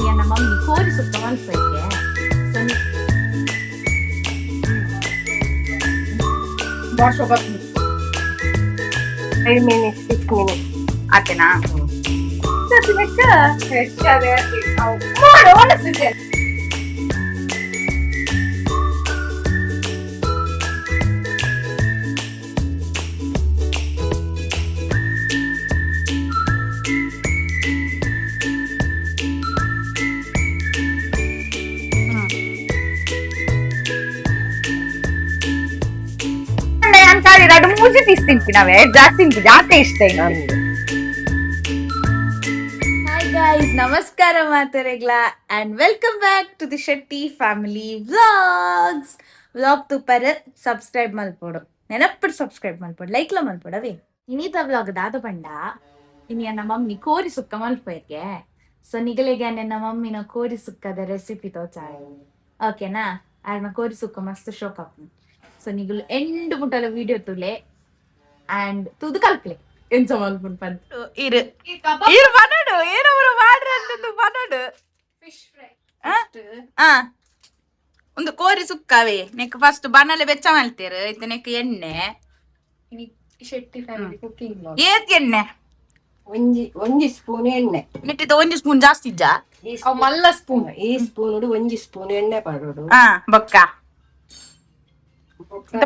ನನ್ನ ಮಮ್ಮಿ ಕೋರಿಸುತ್ತ ಮಲ್ಪಕ್ಕೆ ವಾಶ್ ಓವರ್ 5 minutes 6 minutes ಆತೇನಾ రెండు మూజి తీసి తింపినవే జాస్తి జాతే ఇಷ್ಟ ಹಾಯ್ ಗೈಸ್ ನಮಸ್ಕಾರ ಮಾತರೆಗ್ಲ and welcome back to the Shetty family vlog ತುಪ್ಪರ ಸಬ್ಸ್ಕ್ರೈಬ್ ಮಲ್ಪೋಡು ನೆನಪಟ್ಟು ಸಬ್ಸ್ಕ್ರೈಬ್ ಮಲ್ಪೋಡು ಲೈಕ್ಲ ಮಲ್ಪೋಡವೇ ಇನ್ನೀತ ವ್ಲಾಗ್ ದಾದ ಪಂಡ ಇನ್ನು ನನ್ನ ಮಮ್ಮಿ ಕೋರಿ ಸುಕ್ಕ ಮಲ್ಪೋಯ್ಕೆ ಸೊ ನಿಗಲೆಗೆ ನನ್ನ ಮಮ್ಮಿನ ಕೋರಿ ಸುಕ್ಕದ ರೆಸಿಪಿ ತೋಚಾಯ ಓಕೆನಾ ಆಯ್ನ ಕೋರಿ ಸುಕ್ಕ ಮಸ್ತ್ ಶೋಕ್ ಹಾಕು ಸೊ ನಿಗಲು ಎಂಡು ಮುಟ್ಟಲ ವಿಡಿಯೋ ತುಲೆ ಅಂಡ್ ತುದು ಕಲ್ಪಲೆ ಎಂತ ಮಲ್ಪುಂಡು ಪಂತ ಇರು ಇರು ಬನಡು ಏನವರು ಮಾಡ್ರಿ ಅಂತಂದು ಬನಡು ಫಿಶ್ ಫ್ರೈ ಒಂದು ಕೋರಿ ಸುಕ್ಕವೇ ನೆಕ್ ಫಸ್ಟ್ ಬನಲೆ ಬೆಚ್ಚ ಮಲ್ತೇರು ಐತೆ ನೆಕ್ ಎಣ್ಣೆ ಶೆಟ್ಟಿ ಫ್ಯಾಮಿಲಿ ಕುಕಿಂಗ್ ಏತ್ ಎಣ್ಣೆ ಒಂಜಿ ಸ್ಪೂನ್ ಎಣ್ಣೆ ನೆಟ್ಟಿದ ಒಂಜಿ ಸ್ಪೂನ್ ಜಾಸ್ತಿ ಇಜ್ಜ ಮಲ್ಲ ಸ್ಪೂನ್ ಈ ಸ್ಪೂನ್ ಒಂಜಿ ಸ್ಪೂನ್ ಎಣ್ಣೆ ಪಡೋಡು ಬೊಕ್ಕ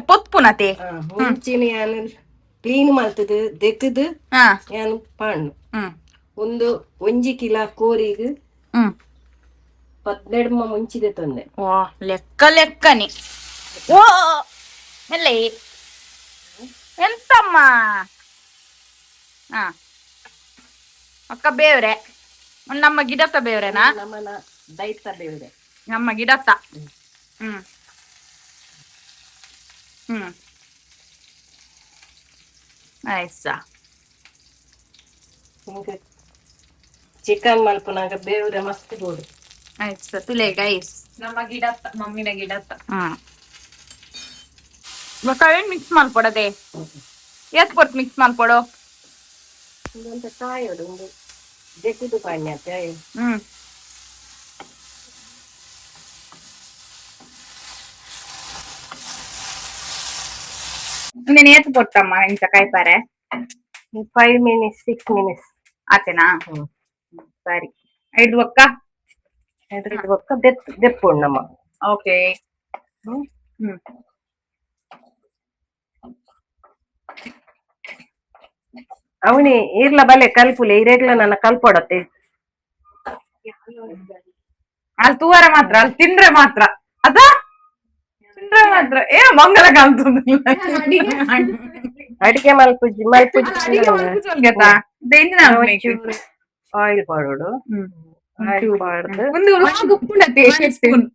ಪೊತ್ಪುನತೆ ಮುಂಚಿನ ಯಾನು ಕ್ಲೀನ್ ಮಾಡ್ತದ ದೆಕ್ಕದು ಯಾನು ಪಾಂಡು ಒಂದು ಒಂಜಿ ಕಿಲೋ ಕೋರಿಗೆ 12 ಮುಂಚಿದೆ ತಂದೆ ಲೆಕ್ಕ ಲೆಕ್ಕನಿ ಓ ಎಲ್ಲಿ ಎಂತಮ್ಮ ಅಕ್ಕ ಬೇವ್ರೆ ನಮ್ಮ ಗಿಡತ್ತ ಬೇವ್ರೆನಾ ನಮ್ಮನ ದೈತ ಬೇವ್ರೆ ನಮ್ಮ ಗಿಡತ್ತ ಆಯ್ತಾ ಚಿಕನ್ ಮಲ್ಪನಾಗ ಬೇವ್ರೆ ಮಸ್ತ್ ಗೋಡು ಆಯ್ತಾ ತುಲೆ ಗೈಸ್ ನಮ್ಮ ಗಿಡತ್ತ ಮಮ್ಮಿನ ಗಿಡತ್ತ ಏನ್ ಮಿಕ್ಸ್ ಮಾಡ್ಕೊಡದೆ ಎತ್ ಕೊಟ್ಟು ಮಿಕ್ಸ್ ಮಾಡ್ಕೊಡು ಒಂದಂತ ಕಾಯೋಡು ಒಂದು ದೆಕ್ಕದು ಪಾಣ್ಯತೆ నేను ఏత పొట్టమ్మా ఇంత కైపారే 5 minutes 6 minutes ఆతేనా సరి ఐదు ఒక్క దెప్పుండమ్మ ఓకే ಅವನಿ ಇರ್ಲ ಬಲೆ ಕಲ್ಪುಲೆ ಇರೇಗ್ಲ ನನ್ನ ಕಲ್ಪೊಡತ್ತೆ ಅಲ್ಲಿ ತೂವರ ಮಾತ್ರ ಅಲ್ಲಿ ತಿಂದ್ರೆ ಮಾತ್ರ ಅದ ಮಾತ್ರ ಏ ಮಂಗಲ ಅಡಿಗೆ ಮಲ್ಪುಜಿ ಆಯಿಲ್ ಪಾಡೋಡು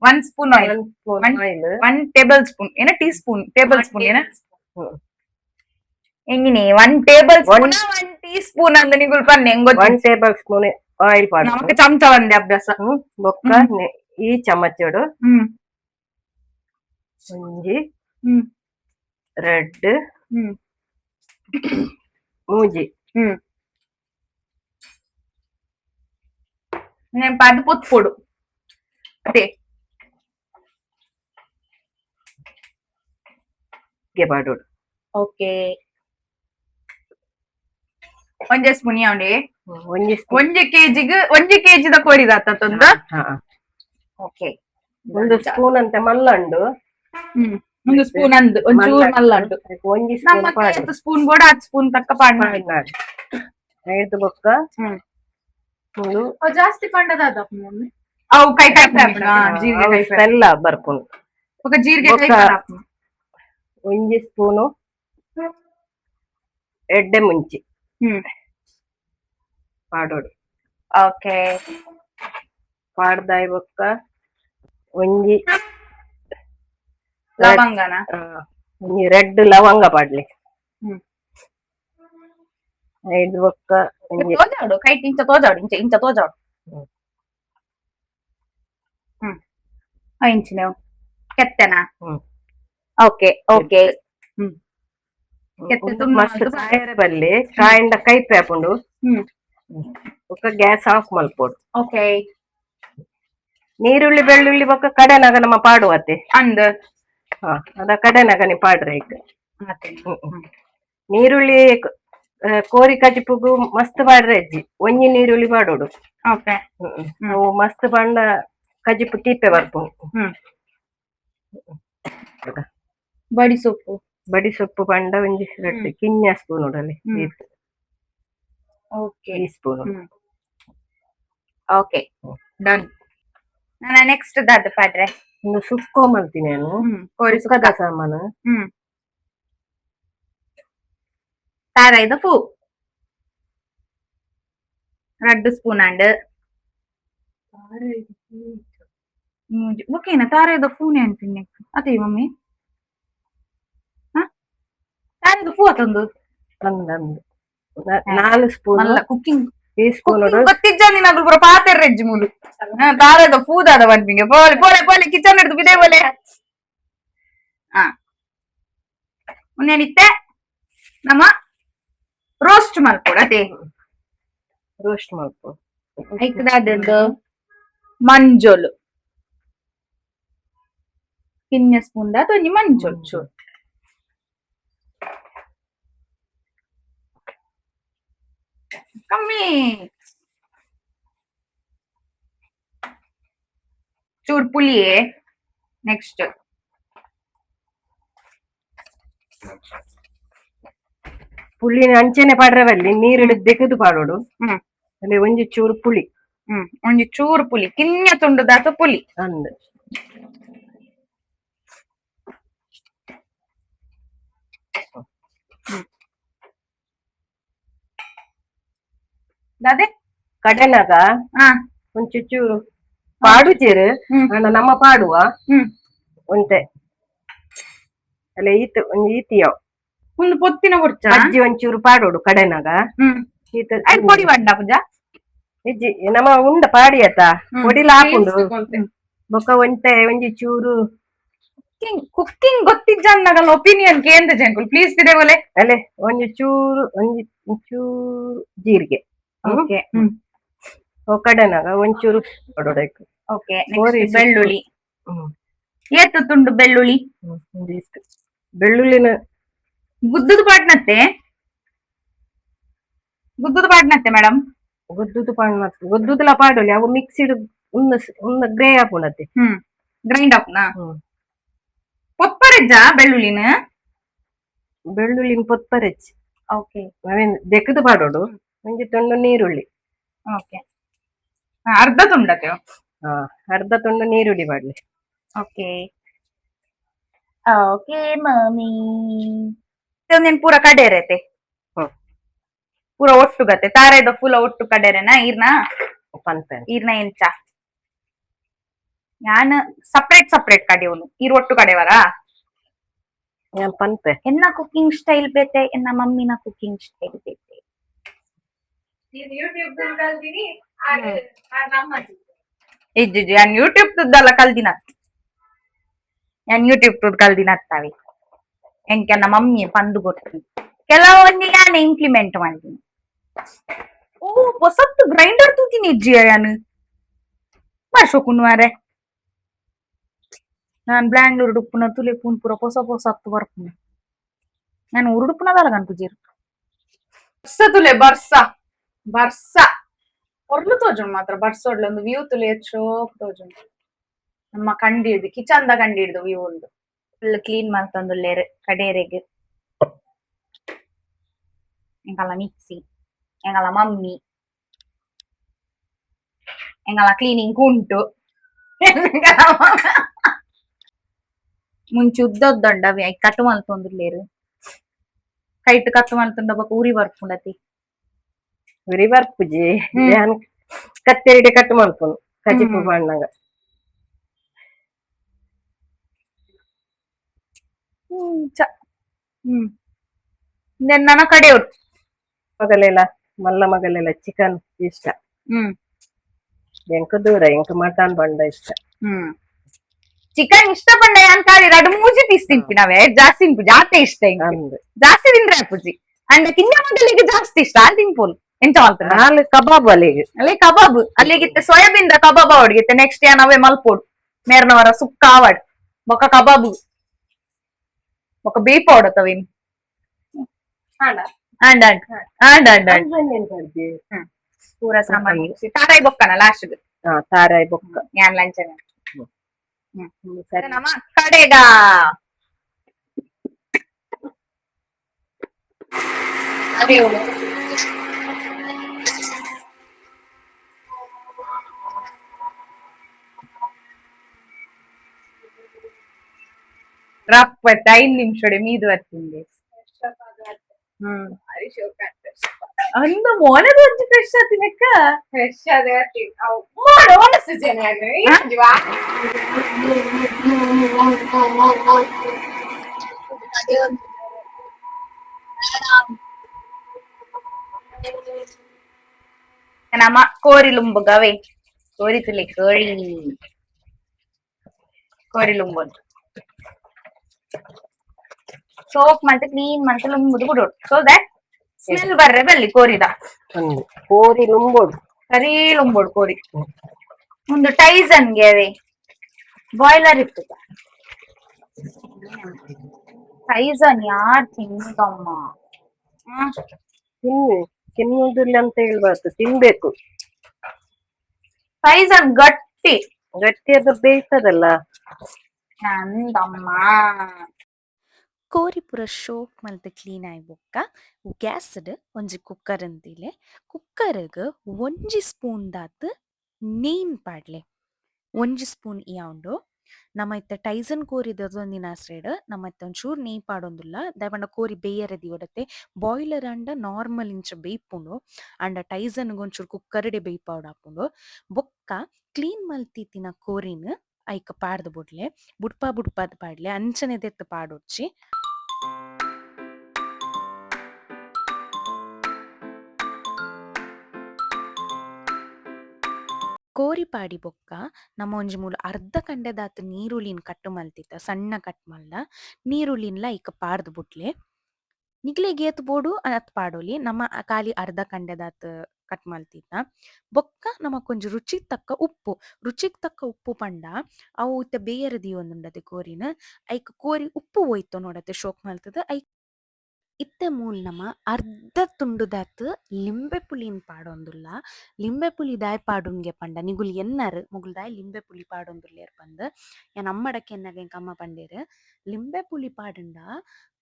one spoon oil 1 tablespoon ಏನ ಟೀ ಸ್ಪೂನ್ ಟೇಬಲ್ ಸ್ಪೂನ್ ಏನ ಹೆಂಗಿನಿ 1 ಟೇಬಲ್ ಸ್ಪೂನ್ 1 ಟೀ ಸ್ಪೂನ್ ಅಂದ ನಿಗುಲ್ ಪನ್ನೆ ಹೆಂಗ್ 1 ಟೇಬಲ್ ಸ್ಪೂನ್ ಆಯಿಲ್ ಪಾಡ ನಮಗೆ ಚಮಚ ಒಂದೇ ಅಭ್ಯಾಸ ಬೊಕ್ಕ ಈ ಚಮಚಡು ಒಂಜಿ ರೆಡ್ ಮೂಜಿ నేను పది పొత్తు పొడు అదే బాడోడు ఓకే ಒಂಜೆ ಸ್ಪೂನ್ ಯಾವ್ದೆ ಒಂಜೆ ಕೆಜಿದ ಕೊರಿದಾತಂದ ಓಕೆ ಒಂದು ಸ್ಪೂನ್ ಅಂತ ಮಲ್ಲಂಡು ಒಂದು ಸ್ಪೂನ್ ಅಂದು ಒಂಚೂರು ಮಲ್ಲಂಡು ನಮ್ಮ ಸ್ಪೂನ್ ಕೂಡ 10 ಸ್ಪೂನ್ ತಕ್ಕ ಪಾಡ್ನ ಐದು ಬೊಕ್ಕ ಜಾಸ್ತಿ ಪಂಡದ ಅವು ಕೈ ಜೀರಿಗೆ ಎಲ್ಲ ಬರ್ಪುಂಡು ఒక ಜೀರಿಗೆ ಒಂಜಿ ಸ್ಪೂನು ಎಡ್ಡೆ ಮುಂಚಿ ಪಾಡೋಡು ಓಕೆ ಪಾಡ್ದಾಯ್ ಬೊಕ್ಕ ಒಂಜಿ ಲವಂಗನ ಒಂಜಿ ರೆಡ್ ಲವಂಗ ಪಾಡ್ಲಿ ಐದು ಬೊಕ್ಕ ತೋಜಾಡು ಕೈ ಇಂಚ ತೋಜಾಡು ಇಂಚ ತೋಜಾಡು ಇಂಚ ನೀವು ಕೆತ್ತನಾ ಓಕೆ ಓಕೆ ಮಸ್ತ್ ಸಾಯರೆ ಬಲ್ಲಿ ಕಾಯಿಂದ ಕೈ ಪೇಪುಂಡು ఒక గ్యాస్ ఆఫ్ మల్పోడు ఓకే ನೀರುಳ್ಳಿ ಬೆಳ್ಳುಳ್ಳಿ ಬೊಕ್ಕ ಕಡೆನಾಗ ನಮ್ಮ ಪಾಡುವತ್ತೆ ಅಂದ್ ಅದ ಕಡೆನಾಗನೆ ಪಾಡ್ರೆ ಈಗ ಮತ್ತೆ ನೀರುಳ್ಳಿ ಕೋರಿ ಕಜಿಪುಗು ಮಸ್ತ್ ಪಾಡ್ರೆ ಅಜ್ಜಿ ಒಂಜಿ ನೀರುಳ್ಳಿ ಪಾಡೋಡು ಓಕೆ ಅವು ಮಸ್ತ್ ಪಂಡ ಕಜಿಪು ತೀಪೆ ಬರ್ಪು ಬಡಿ ಸೊಪ್ಪು ಬಡಿ ಸೊಪ್ಪು ಪಂಡ ಒಂಜಿ ರಡ್ಡು ಕಿನ್ಯ ಸ್ಪೂನ್ ಉಡಲಿ okay teaspoon okay done ನಾನು ನೆಕ್ಸ್ಟ್ ದಾದ ಪಾಡ್ರೆ ಒಂದು ಸುಕ್ಕೋ ಮಾಡ್ತೀನಿ ನಾನು ಕೋರಿ ಸುಕ್ಕದ ಸಾಮಾನು ತಾರಾಯ್ದ ಪೂ 2 ಸ್ಪೂನ್ ಅಂಡ್ ಓಕೆನಾ ತಾರಾಯ್ದ ಪೂನೆ ಅಂತೀನಿ ಅದೇ ಮಮ್ಮಿ ತಾರಾಯ್ದ ಪೂ ಅತ್ತೊಂದು ಅಂದಂದು 4 ಸ್ಪೂನ್ ಅಲ್ಲ ಕುಕ್ಕಿಂಗ್ ಟೀ ಸ್ಪೂನ್ ಗೊತ್ತಿಜ್ಜ ನೀನಾಗ್ಲು ಪೂರ ಪಾತೆರ್ ರೆಜ್ಜಿ ಮೂಲು ತಾರಾಯ್ದ ಪೂದಾದ ಬಂದ್ಬಿಂಗೆ ಬೋಲೆ ಬೋಲೆ ಬೋಲೆ ಕಿಚನ್ ಹಿಡ್ದು ಬಿದೆ ಬೋಲೆ ಮುನ್ನೇನಿತ್ತೆ ನಮ್ಮ ರೋಸ್ಟ್ ಮಾಡ್ಕೊಡ ಅದೇ ರೋಸ್ಟ್ ಮಾಡ್ಕೊ ಐಕದಾದದ್ದು ಮಂಜೋಲು ಕಿನ್ಯ ಸ್ಪೂನ್ ದಾತ ಒಂಜಿ ಮಂಜೋಲ್ ಚೂರು ಕಮ್ಮಿ ಚೂರ್ ಪುಳಿಯೇ ನೆಕ್ಸ್ಟ್ ಪುಳಿನ ಅಂಚೆನೆ ಪಾಡ್ರವಲ್ಲಿ ನೀರಿಡು ತೆಗೆದು ಪಾಡೋಡು ಅಲ್ಲಿ ಒಂಜಿ ಚೂರು ಪುಳಿ ಒಂಜಿ ಚೂರು ಪುಳಿ ಕಿನ್ಯ ತುಂಡು ದಾತ ಪುಳಿ ಅಂದ್ ಅದೇ ಕಡೆನಾಗ ಒಂಚು ಚೂರು ಪಾಡು ಚೇರು ನಮ್ಮ ಪಾಡುವ ಒಂತೆ ಅಲ್ಲ ಈತ ಒಂಜಿ ಈತಿಯವ್ ಒಂದು ಪೊತ್ತಿನ ಕೊಡ್ಚ ಅಜ್ಜಿ ಒಂಚೂರು ಪಾಡೋಡು ಕಡೆನಾಗ ಈತ ಪೊಡಿ ಬಂಡ ಪೂಜ ಅಜ್ಜಿ ನಮ್ಮ ಉಂಡ ಪಾಡಿ ಆತ ಪೊಡಿಲ ಹಾಕೊಂಡು ಬೊಕ್ಕ ಒಂಟೆ ಒಂಜಿ ಚೂರು ಕುಕ್ಕಿಂಗ್ ಗೊತ್ತಿಜ್ಜ ಅನ್ನಗಲ್ಲ ಒಪಿನಿಯನ್ ಕೇಂದ್ರ ಜಂಕುಲ್ ಪ್ಲೀಸ್ ಬಿದೆ ಬೋಲೆ ಅಲ್ಲೇ ಒಂಜಿ ಚೂರು ಚೂರು ಜೀರಿಗೆ ಓಕೆ ಕಡೆನಾಗ ಒಂಚೂರು ಕೊಡೋಡೈಕು ಓಕೆ ಬೆಳ್ಳುಳ್ಳಿ ಏತು ತುಂಡು ಬೆಳ್ಳುಳ್ಳಿ ಬೆಳ್ಳುಳ್ಳಿನ ಗುದ್ದದ ಪಾಡ್ನತ್ತೆ ಮೇಡಮ್ ಗೊದ್ದುದಲ ಪಾಡೋಲಿ ಅವು ಮಿಕ್ಸಿಡ್ ಉನ್ನ ಗ್ರೇ ಹಾಕೊಂಡತ್ತೆ ಗ್ರೈಂಡ್ ಹಾಕ್ನ ಪೊಪ್ಪರೆಜ್ಜ ಬೆಳ್ಳುಳ್ಳಿನ ಪೊತ್ತರೆಚ್ಚಿ ಓಕೆ ನಾವೇನ್ ದೆಕ್ಕದು ಪಾಡೋಡು ಒಂಜಿ ತುಂಡು ನೀರುಳ್ಳಿ ಓಕೆ ಅರ್ಧ ತುಂಡತ್ತೆ ಅರ್ಧ ತುಂಡು ನೀರುಳ್ಳಿ ಮಾಡ್ಲಿ ಓಕೆ ಓಕೆ ಮಮ್ಮಿ ಒಂದೇನ್ ಪೂರ ಕಡೇರೈತೆ ಪೂರ ಒಟ್ಟು ಗತ್ತೆ ತಾರಾಯ್ದ ಪೂಲ ಒಟ್ಟು ಕಡೇರೆನಾ ಈರ್ನ ಎಂಚ ಯಾನ್ ಸಪ್ರೇಟ್ ಕಡೆಯವನು ಈರ್ ಒಟ್ಟು ಕಡೆವರ ಎನ್ನ ಕುಕಿಂಗ್ ಸ್ಟೈಲ್ ಬೇತೆ ಎನ್ನ ಮಮ್ಮಿನ ಕುಕಿಂಗ್ ಸ್ಟೈಲ್ ಬೇತೆ ಇಜ್ಜಿ ಯಾನ್ ಯೂಟ್ಯೂಬ್ ತುದ್ದಲ್ಲ ಕಲ್ದಿನತ್ತಾವಿ ಎಂಕೆ ನಮ್ಮ ಮಮ್ಮಿ ಪಂದು ಕೊಡ್ತೀನಿ ಕೆಲವೊಂದು ಯಾನ್ ಇಂಪ್ಲಿಮೆಂಟ್ ಮಾಡ್ತೀನಿ ಓ ಹೊಸತ್ತು ಗ್ರೈಂಡರ್ ತೂತೀನಿ ಇಜ್ಜಿ ಯಾನ್ ಮಾರೆ ನಾನ್ ಬ್ಯಾಂಗ್ಳೂರ್ ಉಡುಪುನ ತುಲೆಪುನ್ ಪೂರ ಹೊಸ ಬರ್ಪುನ ನಾನು ಉರುಡುಪುನದಲ್ಲ ಕನ್ಪುಜೀರು ತುಲೆ ಬರ್ಸ ಒರ್ಲು ತೋಜುಂಡು ಮಾತ್ರ ಬರ್ಸೋಡ್ಲ ಒಂದು ವ್ಯೂ ತುಲೆ ಚೋಪ್ ತೋಜುಂಡು ನಮ್ಮ ಕಂಡಿಡ್ದು ಕಿಚನ್ ದ ಕಂಡಿಡ್ದು ವ್ಯೂ ಉಂಡು ಫುಲ್ ಕ್ಲೀನ್ ಮಾಡ್ತಂದುಲ್ಲೇರು ಕಡೇರೆಗ್ ಎಂಕಲ್ಲ ಮಿಕ್ಸಿ ಎಂಕಲ್ಲ ಮಮ್ಮಿ ಎಂಕಲ್ಲ ಕ್ಲೀನಿಂಗ್ ಉಂಟು ಮುಂಚೆ ಉದ್ದೊಂಡವೆ ಕಟ್ಟು ಮಲ್ತೊಂದುಲ್ಲೇರು ಕೈಟ್ ಕಟ್ಟು ಮಲ್ತೊಂಡ ಬೊಕ ಉರಿ ಬರ್ಪುಂಡತಿ ಉರಿ ಬರ್ಪುಜಿ ಕತ್ತೆರಿಡೆ ಕಟ್ಟು ಮಲ್ಪುನು ಕಜಿಪು ಬಣ್ಣಗ ನನ್ನ ಕಡೆ ಮಗಲೆಲ್ಲ ಚಿಕನ್ ಇಷ್ಟ ಎಂಕ ದೂರ ಎಂಕ ಮಟನ್ ಬಂಡ ಇಷ್ಟ ಚಿಕನ್ ಇಷ್ಟ ಪಂಡ ಯಾನ್ ಕಾಲಿ 2-3 ಪೀಸ್ ತಿಂಪಿನವೆ ಜಾಸ್ತಿ ತಿಂಪು ಜಾತೆ ಇಷ್ಟ ಜಾಸ್ತಿ ತಿಂದ್ರೆ ಪೂಜಿ ಅಂಡ್ ತಿನ್ನ ಮೊದಲಿಗೆ ಜಾಸ್ತಿ ಇಷ್ಟ ಅಲ್ಲಿ ತಿಂಪೋಲು ಎಂತ ಮಾಡ್ತಾರೆ ಹಾಲು ಕಬಾಬ್ ಅಲ್ಲಿಗೆ ಅಲ್ಲಿ ಕಬಾಬ್ ಅಲ್ಲಿಗಿತ್ತೆ ಸೋಯಾಬೀನ್ ದ ಕಬಾಬ್ ಅವಡಿಗಿತ್ತೆ ನೆಕ್ಸ್ಟ್ ಏನವೇ ಮಲ್ಪೋಡು ಮೇರ್ನವರ ಸುಕ್ಕ ಆವಡ್ ಬೊಕ್ಕ ಕಬಾಬ್ ಬೊಕ್ಕ ಬೀಪ್ ಅವಡತವೇನು ಹಾಡ and and and and and husband ಕಡ್ದೆ ಪೂರ ಸಾಮಾನು ತಾರಾಯಿ ಬೊಕ್ಕನ ಲಾಸ್ಟ್ ತಾರಾಯಿ ಬೊಕ್ಕ ಯಾನ್ ಲಂಚನ ಸರಿ ನಮ್ಮ ಕಡೆಗ ರಪ್ಪಟ್ಟು 5 ನಿಮಿಷಡೆ ಮೀದು ಬರ್ತೀನಿ ಅಂದ ಮೋನದ ಒಂಜಿ ಫ್ರೆಶ್ ಆತಿ ಲೆಕ್ಕ ಫ್ರೆಶ್ ಅದೇ ಮಾಡೋ ಮನಸ್ಸು ಜನ ನಮ್ಮ ಕೋರಿಲುಂಬುಗವೇ ಕೋರಿತುಲೆ ಕೋಳಿ ಕೋರಿಲುಂಬುದು ಸೋಪ್ ಮತ್ತೆ ಕ್ಲೀನ್ ಮತ್ತೆ ಲುಂಬುದು ಬಿಡೋಡು ಸೊ ದಟ್ ಸ್ಮೆಲ್ ಬರ್ರೆ ಬಲ್ಲಿ ಕೋರಿದ ಕೋರಿ ಲುಂಬೋಡು ಸರಿ ಲುಂಬೋಡು ಕೋರಿ ಒಂದು ಟೈಸನ್ಗೆ ಅವೇ ಬಾಯ್ಲರ್ ಇತ್ತು ಟೈಸನ್ ಯಾರ್ ತಿಂದಮ್ಮ ತಿನ್ನುವುದಿಲ್ಲ ಅಂತ ಹೇಳ್ಬಾರ್ದು ತಿನ್ಬೇಕು ಟೈಸನ್ ಗಟ್ಟಿ ಗಟ್ಟಿಯಾದ ಬೇಯ್ತದಲ್ಲ ನಂದಮ್ಮ ಕೋರಿ ಪೂರ ಶೋಕ್ ಮಲ್ತ್ ಕ್ಲೀನ್ ಆಯ್ ಬೊಕ್ಕ ಗ್ಯಾಸ್ಡ್ ಒಂಜಿ ಕುಕ್ಕರ್ ಅಂತಿಲೆ ಕುಕ್ಕರ್ಗ್ ಒಂಜಿ ಸ್ಪೂನ್ ದಾತ್ ನೇನ್ ಪಾಡ್ಲೆ ಒಂಜಿ ಸ್ಪೂನ್ ಇಯಾವುಂಡು ನಮ್ಮ ಇತ್ತ ಟೈಸನ್ ಕೋರಿದ ಒಂದಿನ ಸೈಡ್ ನಮ್ಮ ಇತ್ತ ಒಂಚೂರು ನೇಯ್ ಪಾಡೊಂದುಲ್ಲ ದಾಯಪಂಡ ಕೋರಿ ಬೇಯರೆ ದಿವಡತೆ ಬಾಯ್ಲರ್ ಅಂಡ ನಾರ್ಮಲ್ ಇಂಚ ಬೇಯ್ಪುಂಡು ಅಂಡ ಟೈಸನ್ ಒಂಚೂರು ಕುಕ್ಕರ್ಡೆ ಬೇಯ್ಪಾವಡ್ ಹಾಪುಂಡು ಬೊಕ್ಕ ಕ್ಲೀನ್ ಮಲ್ತಿತ್ತಿನ ಕೋರಿನ್ ಐಕ್ ಪಾಡ್ದು ಬುಡ್ಲೆ ಬುಡ್ಪಾದ್ ಪಾಡ್ಲೆ ಅಂಚನೆ ದೆತ್ ಪಾಡೊಡ್ಚಿ ಕೋರಿ ಪಾಡಿ ಬೊಕ್ಕ ನಮ್ಮ ಒಂಜಿ ಮೂಲು ಅರ್ಧ ಕಂಡೆದಾತ್ ನೀರುಳ್ಳಿನ್ ಕಟ್ ಮಲ್ತಿತ್ತ ಸಣ್ಣ ಕಟ್ ಮಲ್ದ ನೀರುಳ್ಳಿನ್ಲ ಐಕ್ ಪಾಡ್ದು ಬುಡ್ಲೆ ನಿಗ್ಲೆಗ್ ಏತ್ ಬೋಡು ಅತ್ ಪಾಡೊಲಿ ನಮ್ಮ ಖಾಲಿ ಅರ್ಧ ಕಂಡೆದಾತ್ ಕಟ್ ಮಲ್ತಿತ್ತ ಬೊಕ್ಕ ನಮಕೊಂಜಿ ರುಚಿಗ್ ತಕ್ಕ ಉಪ್ಪು ಪಂಡ ಅವು ಇತ್ತ ಬೇಯರೆ ದಿಯೊಂದುಂಡತೆ ಕೋರಿನ ಐಕ್ ಕೋರಿ ಉಪ್ಪು ಒಯ್ತು ನೋಡತೆ ಶೋಕ್ ಮಲ್ತದ ಐಕ್ ಇತ್ತೆ ಮೂಲ್ ನಮ ಅರ್ಧ ತುಂಡುದಾತ್ ಲಿಂಬೆ ಪುಳಿನ್ ಪಾಡೊಂದುಲ್ಲ ಲಿಂಬೆ ಪುಳಿ ದಾಯ್ ಪಾಡುನ್ಗೆ ಪಂಡ ನಿಗುಲ್ ಎನ್ನರ್ ಮುಗುಲ್ ದಾಯ್ ಲಿಂಬೆ ಪುಳಿ ಪಾಡೊಂದುಲ್ಲೇರ್ ಪಂದ್ ಯಾನ್ ಅಮ್ಮಡಕ್ಕೆ ಎನ್ನಗೆ ಅಮ್ಮ ಪಂಡೇರ್ ಲಿಂಬೆ ಪುಳಿ ಪಾಡುಂಡ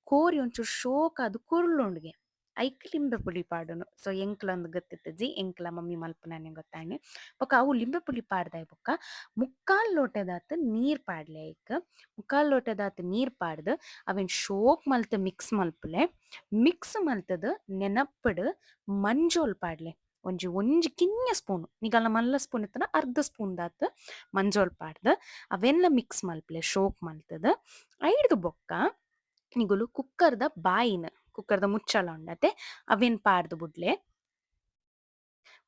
ಕೋರಿ ಒಂಚೂರು ಶೋಕ ಅದು ಕುರ್ಲುಂಡ್ಗೆ ಐಕ್ ಲಿಂಬೆ ಪುಳಿ ಪಾಡುನು ಸೊ ಎಂಕ್ಲ ಒಂದು ಗೊತ್ತಿತ್ತಜಿ ಎಂಕ್ಲ ಮಮ್ಮಿ ಮಲ್ಪುನಾನೆ ಗೊತ್ತಾನೆ ಬೊಕ ಅವು ಲಿಂಬೆ ಪುಳಿ ಪಾಡ್ದಾಯ್ ಬೊಕ್ಕ ಮುಕ್ಕಾಲ್ ಲೋಟದಾತ್ ನೀರ್ ಪಾಡ್ಲೆ ಐಕ್ ಮುಕ್ಕಾಲ್ ಲೋಟದಾತ್ ನೀರ್ ಪಾಡ್ದು ಅವೆನ್ ಶೋಕ್ ಮಲ್ತ್ ಮಿಕ್ಸ್ ಮಲ್ಪುಲೆ ಮಿಕ್ಸ್ ಮಲ್ತದ್ ನೆನಪಡ್ ಮಂಜೋಲ್ ಪಾಡ್ಲೆ ಒಂಜಿ ಕಿನ್ನ ಸ್ಪೂನ್ ನಿಗಲ್ಲ ಮಲ್ಲ ಸ್ಪೂನ್ ಇತ್ತನ ಅರ್ಧ ಸ್ಪೂನ್ ದಾತ್ ಮಂಜೋಲ್ ಪಾಡ್ದ್ ಅವೆಲ್ಲ ಮಿಕ್ಸ್ ಮಲ್ಪಲೆ ಶೋಕ್ ಮಲ್ತದ್ ಐಡ್ದು ಬೊಕ್ಕ ನಿಗುಲು ಕುಕ್ಕರ್ದ ಮುಚ್ಚಳ ಉಂಡತೆ ಅವೆನ್ ಪಾಡ್ದು ಬುಡ್ಲೆ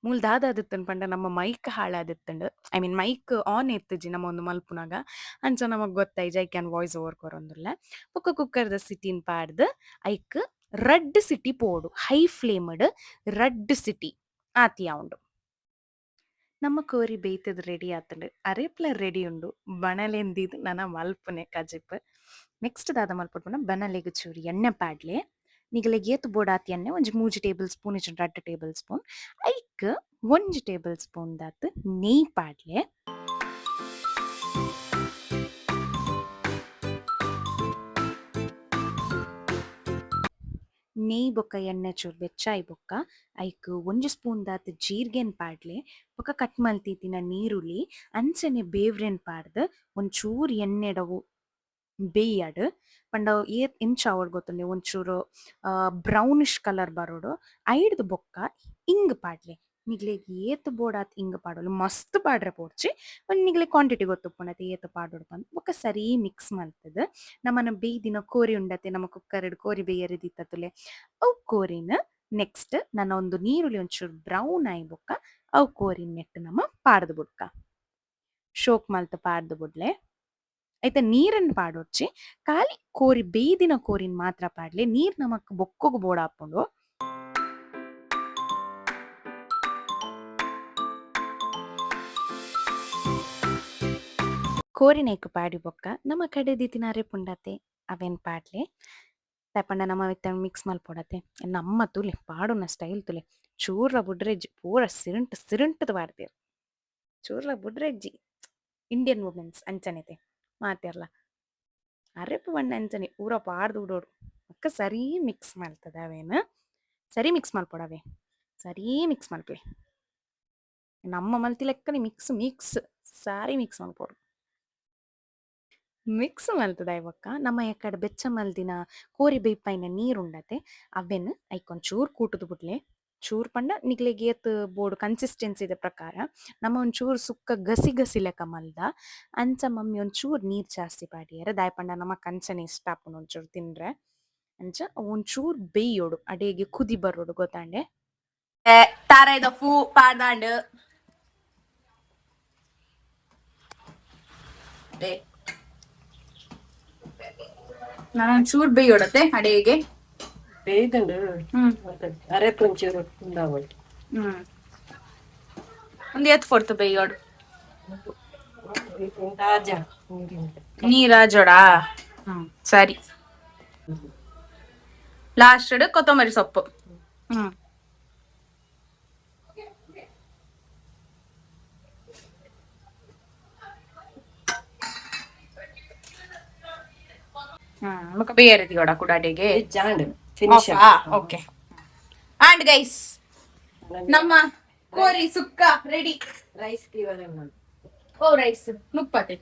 ಮೂಲ್ ದಾದಾದಿತ್ತನ್ ಪಂಡ ನಮ್ಮ ಮೈಕ್ ಹಾಳಾದಿತ್ತಂಡ್ ಐ ಮೀನ್ ಮೈಕ್ ಆನ್ ಎತ್ತುಜಿ ನಮ್ಮ ಒಂದು ಮಲ್ಪುನಾಗ ಅಂಚ ನಮಗ್ ಗೊತ್ತಾಯ್ ಐಕ್ಯಾನ್ ವಾಯ್ಸ್ ಓವರ್ ಕೊರೊಂದುಲ್ಲ ಬೊಕ್ಕ ಕುಕ್ಕರ್ದ ಸಿಟಿನ್ ಪಾಡ್ದ್ ಐಕ್ ರಡ್ಡ್ ಸಿಟಿ ಪೋಡು ಹೈ ಫ್ಲೇಮ್ಡ್ ರಡ್ಡ್ ಸಿಟಿ ಆತಿಯಾವುಂಡು ನಮ್ಮ ಕೋರಿ ಬೇಯ್ತದ್ ರೆಡಿ ಆತಂಡ್ ಅರೇಪ್ಲ ರೆಡಿ ಉಂಡು ಬಣಲೆಂದಿದ್ ನನ ಮಲ್ಪುನೆ ಕಜಿಪ್ ನೆಕ್ಸ್ಟ್ ದಾದ ಮಲ್ಪುನ ಬನಲೆಗ್ ಚೂರು ಎಣ್ಣೆ ಪಾಡ್ಲೆ ನಿಗಲೆಗ್ ಏತ್ ಬೋಡಾತಿ ಎಣ್ಣೆ ಒಂಜಿ 3 ಟೇಬಲ್ ಸ್ಪೂನ್ ಇಜ್ಜಿ 2 ಟೇಬಲ್ ಸ್ಪೂನ್ ಐಕ್ 1 ಟೇಬಲ್ ಸ್ಪೂನ್ ದಾತ್ ನೆಯ್ ಪಾಡ್ಲೆ ನೆಯ್ ಬೊಕ್ಕ ಎಣ್ಣೆ ಚೂರು ಬೆಚ್ಚಾಯಿ ಬೊಕ್ಕ ಐಕ್ 1 ಸ್ಪೂನ್ ದಾತ್ ಜೀರ್ಗೆನ್ ಪಾಡ್ಲೆ ಬೊಕ್ಕ ಕಟ್ ಮಲ್ತಿತ್ತಿನ ನೀರುಳ್ಳಿ ಅಂಚನೆ ಬೇವ್ರೆನ್ ಪಾಡ್ದ್ ಒಂಚೂರು ಎಣ್ಣೆಡವು ಬೇಯ್ಯಡ್ ಪಂಡ ಏತ್ ಎಂಚ ಆವಡ್ ಗೊತ್ತುಂಡೆ ಒಂಚೂರು ಬ್ರೌನಿಶ್ ಕಲರ್ ಬರೋಡು ಐಡ್ದು ಬೊಕ್ಕ ಇಂಗ್ ಪಾಡ್ಲೆ ನಿಗ್ಲೆಗ್ ಏತ್ ಬೋಡಾತ್ ಇಂಗ್ ಪಾಡೋಲು ಮಸ್ತ್ ಪಾಡ್ರೆ ಪೋಡ್ಚಿ ಒಂದ್ ನಿಗ್ಲೆಗ್ ಕ್ವಾಂಟಿಟಿ ಗೊತ್ತುಪ್ಪುಂಡತೆ ಏತ್ ಪಾಡೋಡು ಪಂದ್ ಬೊಕ್ಕ ಸರಿ ಮಿಕ್ಸ್ ಮಲ್ತದ್ ನಮ್ಮನ ಬೇಯ್ದಿನ ಕೋರಿ ಉಂಡತೆ ನಮ್ಮ ಕುಕ್ಕರ್ಡ್ ಕೋರಿ ಬೇಯರೆ ದಿತ್ತತುಲೆ ಅವು ಕೋರಿನ ನೆಕ್ಸ್ಟ್ ನನ್ನ ಒಂದು ನೀರುಳ್ಳಿ ಒಂಚೂರು ಬ್ರೌನ್ ಆಯ್ ಬೊಕ್ಕ ಅವು ಕೋರಿನ ನೆಟ್ ನಮ್ಮ ಪಾಡ್ದು ಬುಡ್ಕ ಶೋಕ್ ಮಲ್ತ್ ಪಾಡ್ದು ಬುಡ್ಲೆ ಐತ ನೀರನ್ನು ಪಾಡೊಡ್ಚಿ ಖಾಲಿ ಕೋರಿ ಬೇಯ್ದಿನ ಕೋರಿನ್ ಮಾತ್ರ ಪಾಡ್ಲೆ ನೀರ್ ನಮಕ್ ಬೊಕ್ಕುಗು ಬೋಡಾಪುಂಡು ಕೋರಿನೈಕ್ ಪಾಡಿ ಬೊಕ್ಕ ನಮ್ಮ ಕಡೆ ದಿತಿನಾರೆ ಪುಂಡತೆ ಅವೇನ್ ಪಾಡ್ಲೆ ತಪಂಡ ನಮ್ಮ ವಿತ್ತ ಮಿಕ್ಸ್ ಮಲ್ಪೊಡತೆ ನಮ್ಮ ತುಲೆ ಪಾಡುನ ಸ್ಟೈಲ್ ತುಲೆ ಚೂರ್ಲ ಬುಡ್ರೆಜ್ಜಿ ಪೂರ ಸಿರಿಂಟ್ ಸಿರಿಂಟದ ಪಾಡ್ದೇರು ಚೂರ್ಲ ಬುಡ್ರೆಜ್ಜಿ ಇಂಡಿಯನ್ ವುಮೆನ್ಸ್ ಅಂಚನೆತೆ ಮಾತೆರ್ಲ ಅರೆಪು ಬಣ್ಣ ಅಂಚನೆ ಪೂರ ಪಾಡ್ದು ಉಡೋಡು ಅಕ್ಕ ಸರಿ ಮಿಕ್ಸ್ ಮಾಡ್ತದ ಅವೇನು ಸರಿ ಮಿಕ್ಸ್ ಮಲ್ಪೊಡವೆ ಸರಿ ಮಿಕ್ಸ್ ಮಲ್ಪೆ ನಮ್ಮ ಮಲ್ತಿ ಲೆಕ್ಕನೆ ಮಿಕ್ಸ್ ಮಿಕ್ಸ್ ಸಾರಿ ಮಿಕ್ಸ್ ಮಲ್ಪೊಡು ಮಿಕ್ಸ್ ಮಲ್ತದ ಇವಕ್ಕ ನಮ್ಮ ಎಕ್ಕಡೆ ಬೆಚ್ಚ ಮಲ್ದಿನ ಕೋರಿ ಬೇಯ್ಪೈನ ನೀರುಂಡತೆ ಅವೆನ್ ಐಕೊಂದ್ ಚೂರ್ ಕೂಟುದು ಬಿಡ್ಲೆ ಚೂರ್ ಪಂಡ ನಿಗ್ಲೆಗ್ ಏತ್ ಬೋಡು ಕನ್ಸಿಸ್ಟೆನ್ಸಿದ ಪ್ರಕಾರ ನಮ್ಮ ಒಂಚೂರು ಸುಕ್ಕ ಗಸಿ ಗಸಿ ಲೆಕ್ಕ ಮಲ್ದ ಅಂಚ ಮಮ್ಮಿ ಒಂಚೂರು ನೀರ್ ಜಾಸ್ತಿ ಪಾಡಿಯರ ದಾಯ್ ಪಂಡ ನಮ್ಮ ಕಂಚನೆ ಇಷ್ಟ ಆಪುನ ಒಂಚೂರು ತಿಂದ್ರೆ ಅಂಚ ಒಂಚೂರು ಬೇಯೋಡು ಅಡೆಗೆ ಕುದಿ ಬರೋಡು ಗೊತ್ತಾಂಡೆ ತಾರಾಯ್ದ ಫೂ ಪಾಡ್ದಾಂಡ್ ನಾನು ಚೂರ್ ಬೇಯೋಡತ್ತೆ ಅಡೆಗೆ ಬೇಯ್ದುಂಡು ಅರೆಪ್ ಒಂಚೂರು ಉಂಡಾವಳು ಒಂದು ಎತ್ ಕೊಡ್ತು ಬೇಯೋಡು ರಾಜ ನೀರ ಜೋಡಾ ಸರಿ ಲಾಸ್ಟ್ ಕೊತ್ತಂಬರಿ ಸೊಪ್ಪು ಬೇರೆ ಕೂಡ ಕುಡಾಟಿಗೆ ಜಾಂಡ್ ಓಕೆ ಅಂಡ್ ಗೈಸ್ ನಮ್ಮ ಕೋರಿ ಸುಕ್ಕ ರೆಡಿ ರೈಸ್ ಓ ರೈಸ್ ನುಪ್ಪತೆ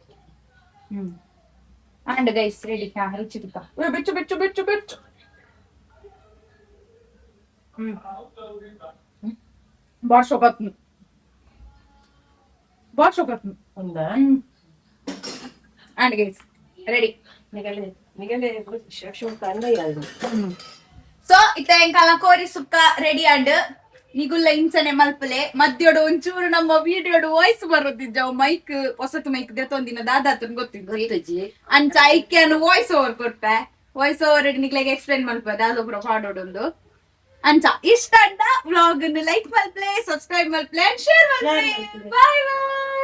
ಅಂಡ್ ಗೈಸ್ ರೆಡಿ ರುಚಿ ತುಪ್ಪ ಬಿಚ್ಚು ಬಿಚ್ಚು ಬಿಚ್ಚು ಬಿಚ್ಚು ಬಾರ್ಸೋಕತ್ನು ಒಂದಾ ಅಂಡ್ ಗೈಸ್ ರೆಡಿ ಸೊ ಇತ್ತ ಎಂಕಾಲ ಕೋರಿ ಸುಕ್ಕ ರೆಡಿ ಅಂಡ್ ನಿಗುಲ್ಲ ಇಂಚನೆ ಮಲ್ಪಲೆ ಮಧ್ಯೋಡು ಒಂಚೂರು ನಮ್ಮ ವಿಡಿಯೋಡು ವಾಯ್ಸ್ ಬರೋದಿದ್ದವು ಮೈಕ್ ಹೊಸತು ಮೈಕ್ ದೆತ್ತೊಂದಿನ ದಾದಾತನ್ ಗೊತ್ತಿದ್ದು ಅಂಚ ಐಕ್ಯನು ವಾಯ್ಸ್ ಓವರ್ ಕೊಡ್ಪೆ ವಾಯ್ಸ್ ಓವರ್ ನಿಗ್ಲೆಗೆ ಎಕ್ಸ್ಪ್ಲೇನ್ ಮಲ್ಪದೆ ಅದೊಬ್ರು ಹಾಡೋಡೊಂದು ಅಂಚ ಇಷ್ಟ ಅಂಡ ವ್ಲಾಗ್ ಲೈಕ್ ಮಲ್ಪಲೆ ಸಬ್ಸ್ಕ್ರೈಬ್ ಮಲ್ಪಲೆ ಶೇರ್ ಮಲ್ಪಲೆ ಬಾಯ್ ಬಾಯ್.